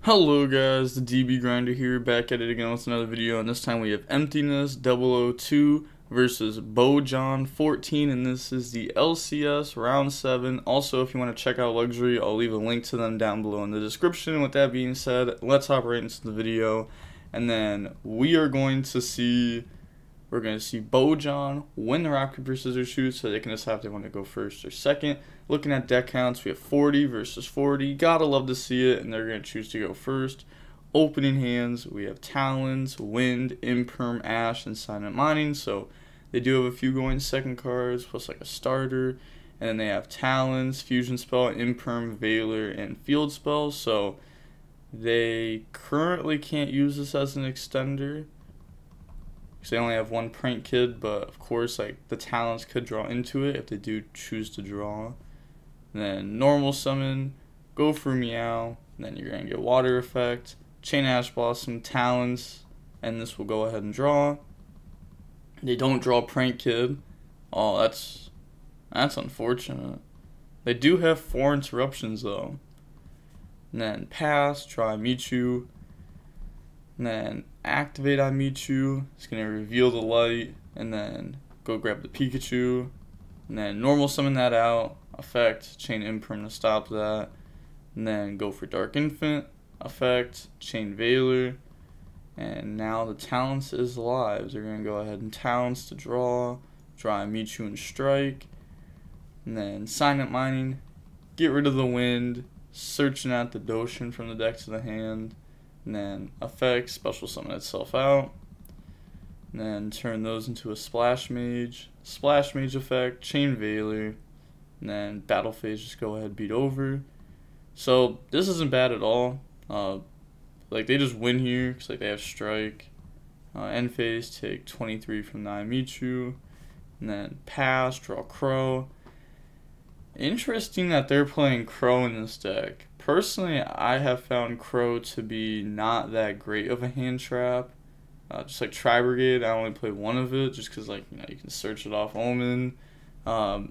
Hello guys, the DB Grinder here, back at it again with another video, and this time we have Emptiness 002 versus Bojan 14, and this is the LCS round 7. Also, if you want to check out Luxury, I'll leave a link to them down below in the description. With that being said, let's hop right into the video, and then we're going to see Bojan win the rock, paper, scissors, shoot, so they can decide if they want to go first or second. Looking at deck counts, we have 40 versus 40. Gotta love to see it, and they're going to choose to go first. Opening hands, we have Talons, Wind, Imperm, Ash, and Silent Mining. So they do have a few going second cards, plus like a starter. And then they have Talons, Fusion Spell, Imperm, Veiler, and Field Spell. So they currently can't use this as an extender, because they only have one Prank Kid, but of course, like, the Talons could draw into it if they do choose to draw. And then normal summon, go for Meow, and then you're going to get Water Effect, Chain Ash Blossom, Talons, and this will go ahead and draw. They don't draw Prank Kid. Oh, that's unfortunate. They do have 4 interruptions, though. And then pass, draw Michu, and then activate on Michu. It's going to reveal the light, and then go grab the Pikachu, and then normal summon that out, effect, chain Imperm to stop that, and then go for Dark Infant, effect, chain Veiler, and now the Talents is live. They're going to go ahead and Talents to draw Michu and strike, and then Silent Mining, get rid of the Wind, searching out the Doshin from the deck to the hand, and then effect, special summon itself out, and then turn those into a Splash Mage effect, chain Veiler, and then battle phase, just go ahead, beat over. So this isn't bad at all. Like, they just win here because, like, they have strike. End phase, take 23 from Michu, and then pass, draw Crow. Interesting that they're playing Crow in this deck. Personally, I have found Crow to be not that great of a hand trap. Just like Tri Brigade, I only play one of it just because, like, you know, you can search it off Omen.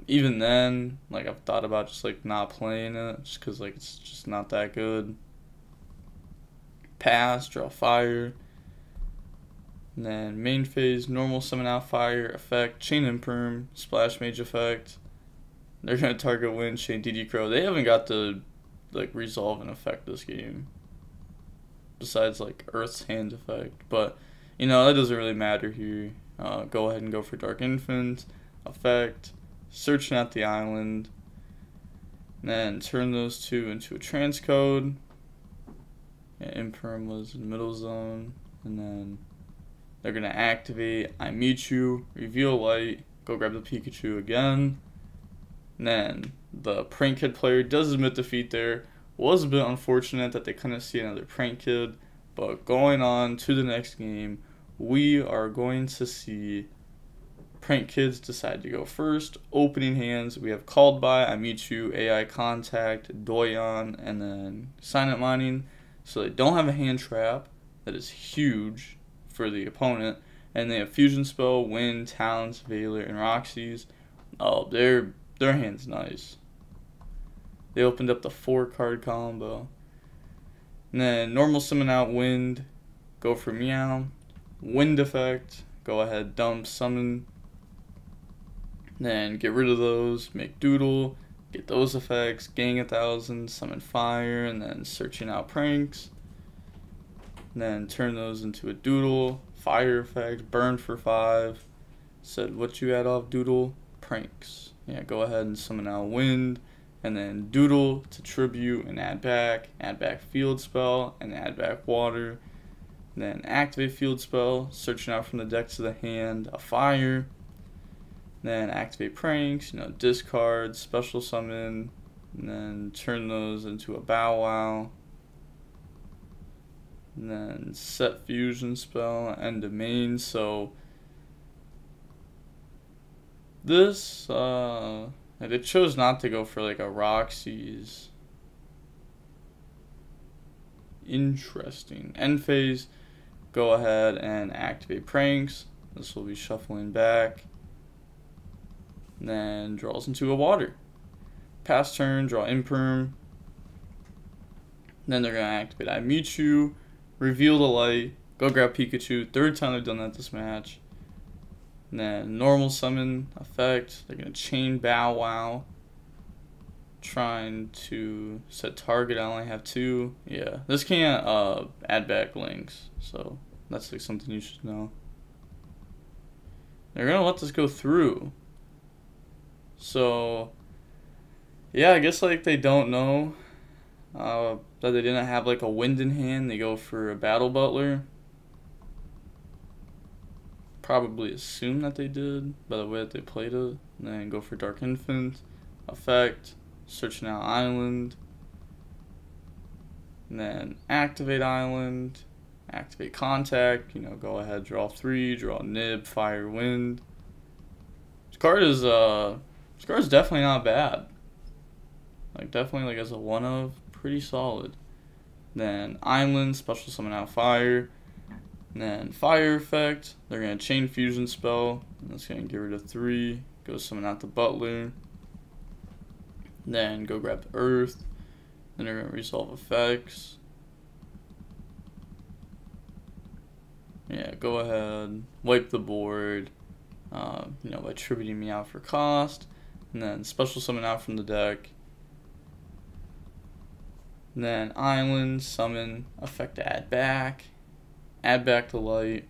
Even then, like, I've thought about just, like, not playing it just because, like, it's just not that good. Pass, draw Fire. And then main phase, normal summon out Fire, effect, chain Imperm, Splash Mage effect. They're going to target Wind, chain dotKuro. They haven't got to, like, resolve and affect this game, besides, like, Earth's hand effect. But, you know, that doesn't really matter here. Go ahead and go for Dark Infant, effect, searching out the island, and then turn those two into a transcode. Yeah, Imperm was in the middle zone, and then they're going to activate Michu, reveal light, go grab the Pikachu again. And then the Prank Kid player does admit defeat there. Was a bit unfortunate that they couldn't see another Prank Kid, but going on to the next game, we are going to see Prank Kids decide to go first. Opening hands, we have Called By, Michu, AI Contact, Doyon, and then Silent Mining. So they don't have a hand trap. That is huge for the opponent. And they have Fusion Spell, Wind, Talents, Veiler, and Roxy's. Oh, their hand's nice. They opened up the 4-card combo. And then normal summon out Wind, go for Meow, Wind effect, go ahead, dump, summon. Then get rid of those, make Doodle, get those effects, gang 1,000, summon Fire, and then searching out pranks. And then turn those into a Doodle, Fire effect, burn for 5. Said what you add off Doodle? Pranks. Yeah, go ahead and summon out Wind, and then Doodle to tribute and add back Field Spell, and add back Water. And then activate Field Spell, searching out from the deck to the hand, a Fire. Then activate Pranks, you know, discard, special summon, and then turn those into a Bow Wow. And then set Fusion Spell, end of main. So this, they chose not to go for, like, a Roxy's. Interesting. End phase, go ahead and activate Pranks. This will be shuffling back. Then draws into a Water. Pass turn, draw Imperm. Then they're going to activate I Mute You, reveal the light, go grab Pikachu. Third time they've done that this match. And then normal summon effect. They're going to chain Bow Wow. Trying to set target. I only have 2. Yeah, this can't add back links, so that's like something you should know. They're gonna let this go through. So yeah, I guess like they don't know that they didn't have like a wind in hand. They go for a Battle Butler. Probably assume that they did by the way that they played it. And then go for Dark Infant effect. Search Now Island, and then activate Island, activate Contact, you know, go ahead, draw 3, draw Nib, Fire, Wind. This card is definitely not bad. Like, definitely, like, as a one of, pretty solid. Then Island, special summon out Fire, and then Fire effect, they're going to chain Fusion spell, and that's going to get rid of 3, go summon out the Butler. Then go grab the Earth. Then they're going to resolve effects. Yeah, go ahead. Wipe the board. You know, by tributing me out for cost. And then special summon out from the deck. And then Island, summon, effect to add back. Add back the light.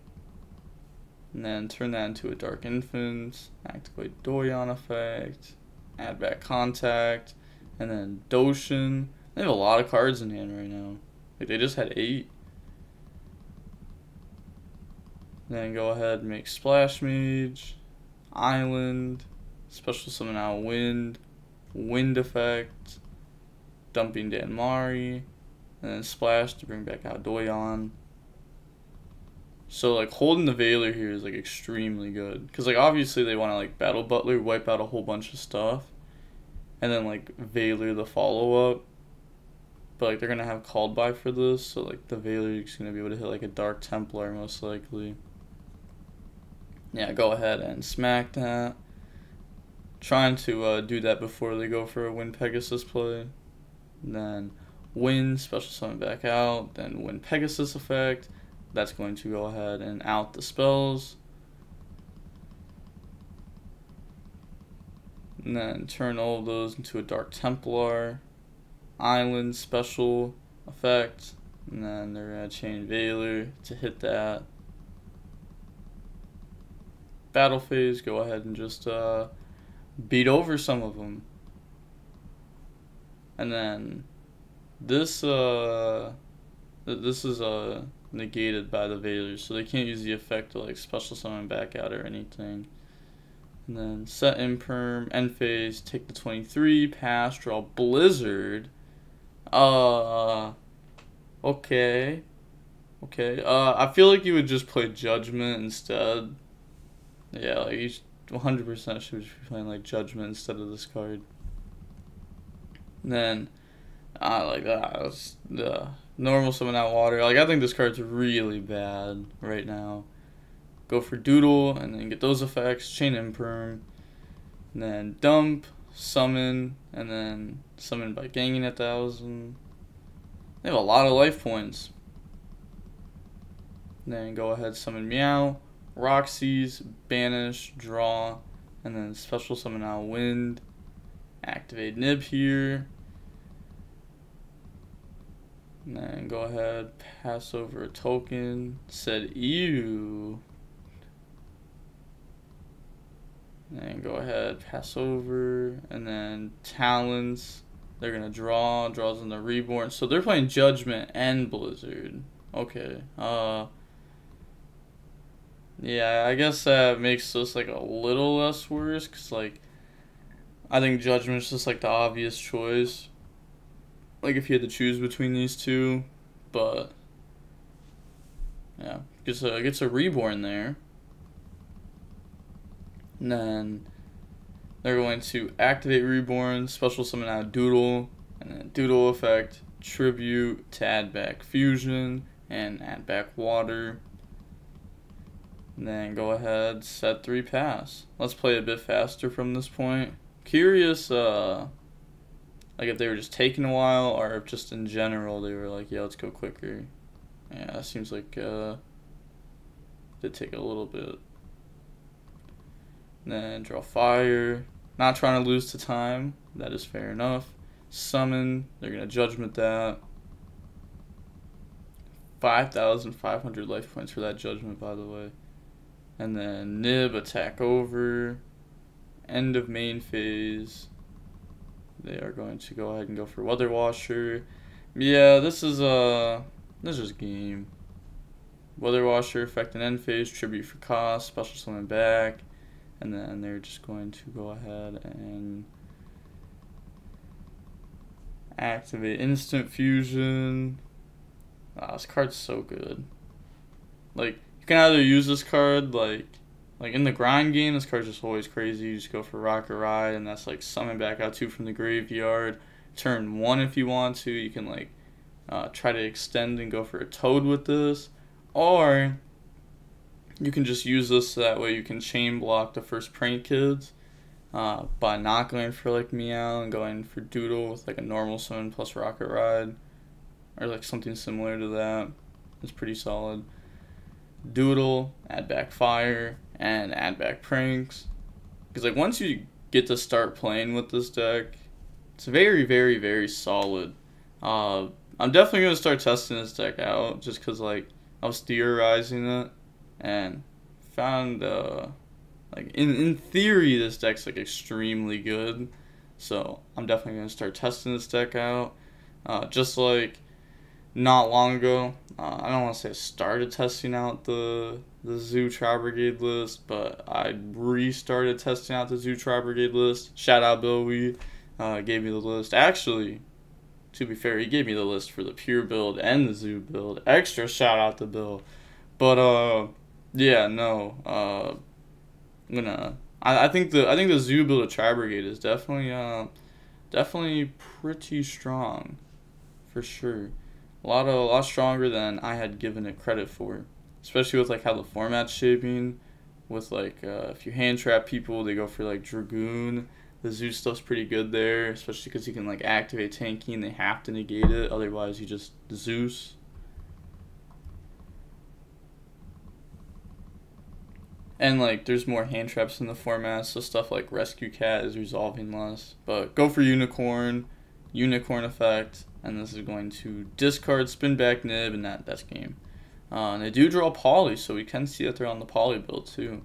And then turn that into a Dark Infant. Activate Doyon effect. Add back Contact, and then Doshin. They have a lot of cards in hand right now. Like, they just had 8. Then go ahead and make Splash Mage, Island, special summon out Wind, Wind effect, dumping Danmari, and then Splash to bring back out Doyon. So like holding the Veiler here is like extremely good, because like obviously they want to like Battle Butler, wipe out a whole bunch of stuff, and then like Veiler the follow up. But like they're gonna have called by for this, so like the Veiler is gonna be able to hit like a Dark Templar most likely. Yeah, go ahead and smack that. Trying to do that before they go for a Wind Pegasus play. And then Wind, special summon back out, then Wind Pegasus effect. That's going to go ahead and out the spells. And then turn all of those into a Dark Templar. Island special effect. And then they're going to chain Veiler to hit that. Battle phase, go ahead and just beat over some of them. And then this is negated by the Veiler, so they can't use the effect to like special summon back out or anything. And then set imperm, end phase, take the 23, pass, draw Blizzard. Okay. I feel like you would just play Judgment instead. Yeah, like you 100% should be playing like Judgment instead of this card. And then like that. The normal summon out water. Like I think this card's really bad right now. Go for Doodle and then get those effects. Chain Imperm. And then dump, summon, and then summon by ganging 1,000. They have a lot of life points. And then go ahead, summon Meow, Roxy's, banish, draw, and then special summon out Wind. Activate Nib here. And then go ahead, pass over a token, said ew. And then go ahead, pass over, and then Talons. They're gonna draws in the Reborn. So they're playing Judgment and Blizzard. Okay. Yeah, I guess that makes this like a little less worse, cause like I think Judgment's just like the obvious choice. Like if you had to choose between these two, but yeah, gets a Reborn there. And then they're going to activate Reborn, special summon out Doodle, and then Doodle effect, tribute to add back Fusion, and add back Water. And then go ahead, set 3 pass. Let's play a bit faster from this point. Curious Like if they were just taking a while, or if just in general they were like, yeah, let's go quicker. Yeah, it seems like did take a little bit. And then draw fire. Not trying to lose to time. That is fair enough. Summon. They're gonna judgment that. 5,500 life points for that judgment, by the way. And then Nib, attack over. End of main phase. They are going to go ahead and go for Weather Washer. Yeah, this is game. Weather Washer, effect and end phase, tribute for cost, special summon back. And then they're just going to go ahead and activate instant fusion. This card's so good. Like, you can either use this card like in the grind game, this card's just always crazy. You just go for Rocket Ride, and that's like summon back out 2 from the graveyard. Turn 1 if you want to. You can like try to extend and go for a Toad with this, or you can just use this so that way you can chain block the first Prank Kids by not going for like Meow and going for Doodle with like a normal summon plus Rocket Ride, or like something similar to that. It's pretty solid. Doodle, add back Fire, and add back Pranks. Because like once you get to start playing with this deck, it's very, very, very solid. I'm definitely going to start testing this deck out just because like I was theorizing it and found like in theory this deck's like extremely good. So I'm definitely going to start testing this deck out. Just like not long ago, I don't want to say I started testing out the Zoo Tri-Brigade list, but I restarted testing out the Zoo Tri-Brigade list. Shout out Bill Wee, gave me the list. Actually, to be fair, he gave me the list for the pure build and the Zoo build. Extra shout out to Bill. But yeah, no, I think the Zoo build of Tri-Brigade is definitely pretty strong, for sure. A lot stronger than I had given it credit for, especially with like how the format's shaping. With like if you hand trap people, they go for like Dragoon. The Zeus stuff's pretty good there, especially because you can like activate tanky and they have to negate it. Otherwise, you just Zeus. And like there's more hand traps in the format, so stuff like Rescue Cat is resolving less. But go for Unicorn effect. And this is going to discard, spin back Nib, and that's game. And they do draw Poly, so we can see that they're on the Poly build too.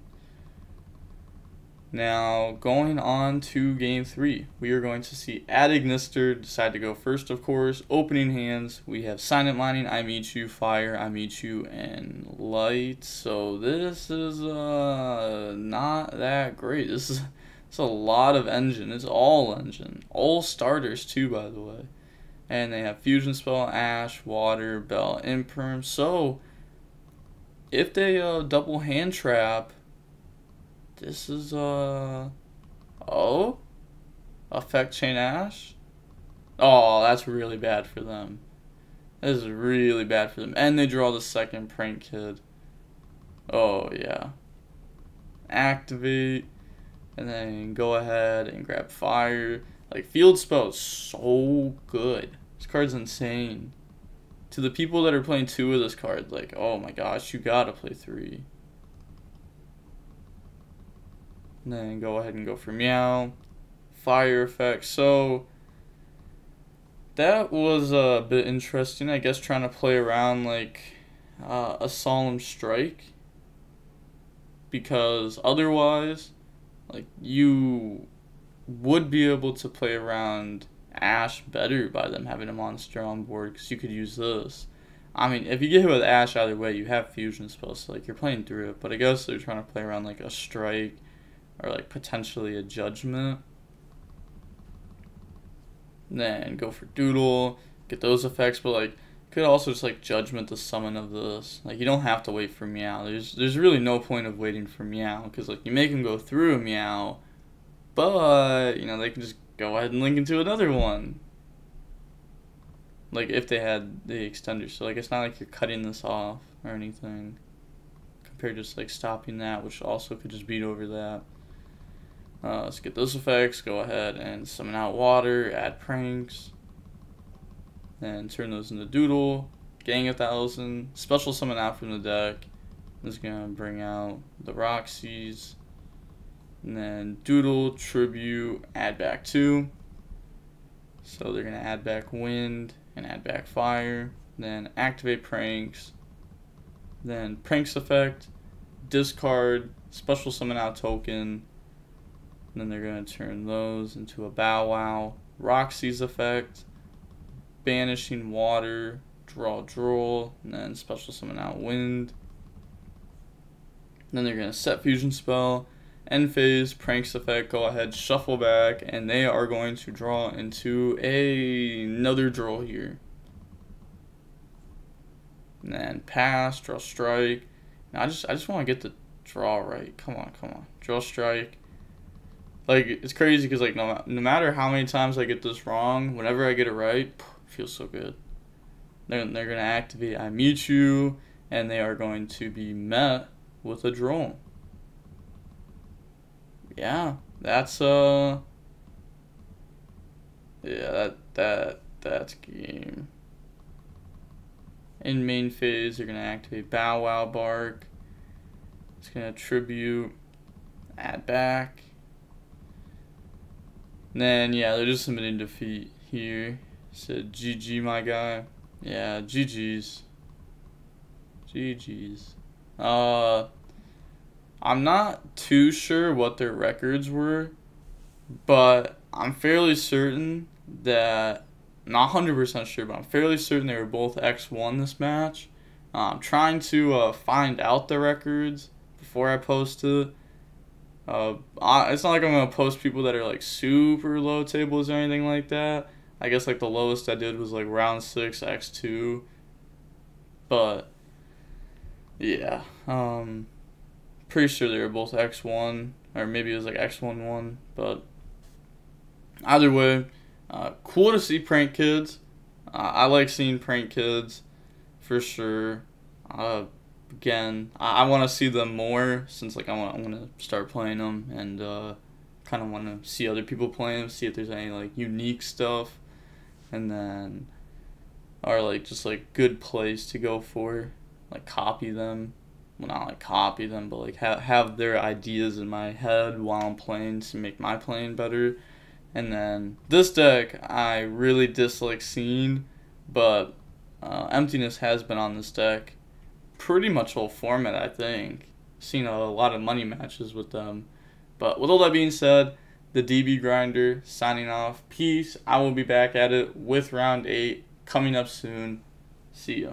Now, going on to game 3, we are going to see Adignister decide to go first, of course. Opening hands, we have Silent Mining, I Meet You, Fire, I Meet You, and Light. So this is not that great. It's a lot of engine. It's all engine. All starters too, by the way. And they have Fusion Spell, Ash, Water, Bell, Imperm. So, if they double hand trap, this is, Effect Chain Ash? Oh, that's really bad for them. This is really bad for them. And they draw the second Prank Kid. Oh, yeah. Activate, and then go ahead and grab Fire. Like, Field Spell is so good. This card's insane. To the people that are playing 2 of this card, like, oh my gosh, you gotta play 3. And then go ahead and go for Meow. Fire effect. So, that was a bit interesting, I guess, trying to play around, like, a Solemn Strike. Because otherwise, like, you would be able to play around Ash better by them having a monster on board, because you could use this. I mean, if you get hit with Ash either way, you have Fusion Spells, so like you're playing through it. But I guess they're trying to play around like a Strike or like potentially a Judgment. And then go for Doodle, get those effects, but like could also just like Judgment the summon of this. Like you don't have to wait for Meow. There's really no point of waiting for Meow, because like you make him go through a Meow, but you know they can just go ahead and link into another one. Like if they had the extender, so like it's not like you're cutting this off or anything, compared to just like stopping that, which also could just beat over that. Let's get those effects. Go ahead and summon out water, add pranks, then turn those into Doodle, gang 1,000, special summon out from the deck. This is gonna bring out the Roxys, and then Doodle, Tribute, add back 2. So they're gonna add back Wind and add back Fire, then activate pranks, then pranks effect, discard, special summon out token. Then they're going to turn those into a Bow Wow, Roxy's effect, banishing water, draw, and then special summon out wind. Then they're going to set fusion spell, end phase, pranks effect, go ahead, shuffle back, and they are going to draw into another draw here. And then pass, draw strike. Now I just want to get the draw right. Come on. Draw strike. Like, it's crazy because, like, no matter how many times I get this wrong, whenever I get it right, it feels so good. They're going to activate I Meet You, and they are going to be met with a draw. Yeah, that's, yeah, that's game. In main phase, they're going to activate Bow Wow Bark. It's going to tribute, add back. And then, yeah, they're just submitting defeat here. Said GG, my guy. Yeah, GG's. I'm not too sure what their records were, but I'm fairly certain that, not 100% sure, but I'm fairly certain they were both X1 this match. I'm trying to find out the records before I post it. It's not like I'm going to post people that are like super low tables or anything like that. I guess like the lowest I did was like round 6 X2. But yeah, pretty sure they were both X1, or maybe it was like X11, but either way, cool to see prank kids. I like seeing prank kids for sure. Again, I want to see them more since like I'm gonna start playing them, and kind of want to see other people playing them, see if there's any like unique stuff, and then or like just like good plays to go for, like copy them. Well, not like copy them, but like have their ideas in my head while I'm playing to make my playing better. And then this deck I really dislike seeing, but Emptiness has been on this deck pretty much whole format, I think. Seen a lot of money matches with them. But with all that being said, the DB Grinder signing off. Peace. I will be back at it with round 8 coming up soon. See ya.